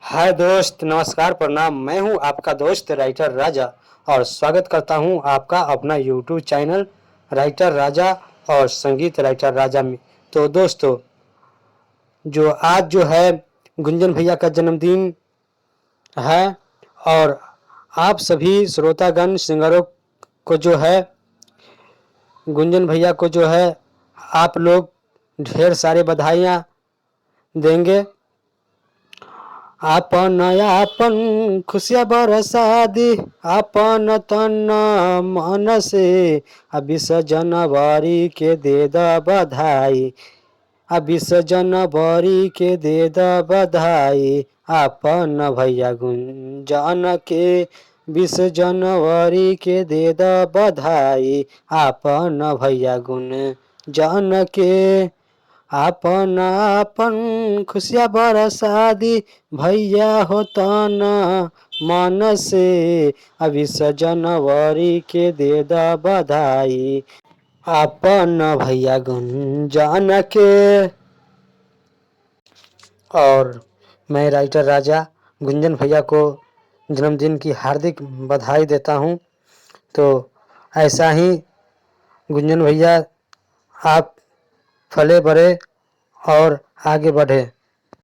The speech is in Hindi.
हाय दोस्त, नमस्कार, प्रणाम। मैं हूं आपका दोस्त राइटर राजा और स्वागत करता हूं आपका अपना यूट्यूब चैनल राइटर राजा और संगीत राइटर राजा में। तो दोस्तों, जो आज जो है गुंजन भैया का जन्मदिन है और आप सभी श्रोतागण सिंगरों को जो है गुंजन भैया को जो है आप लोग ढेर सारे बधाइयाँ देंगे। आपन आपन खुशियाँ बरसा दी आपन तन मन से। 20 जनवरी के दे द बधाई, 20 जनवरी के दे द बधाई। आपन भैया गुंजन के 20 जनवरी के दे द बधाई। आपन भैया गुंजन के आपन आपन खुशियाँ बरसा दी भैया हो तन मन से। 20 जनवरी के दे द बधाई आपन भैया गुंजन के। और मैं राइटर राजा गुंजन भैया को जन्मदिन की हार्दिक बधाई देता हूँ। तो ऐसा ही गुंजन भैया आप फले बढ़े और आगे बढ़े।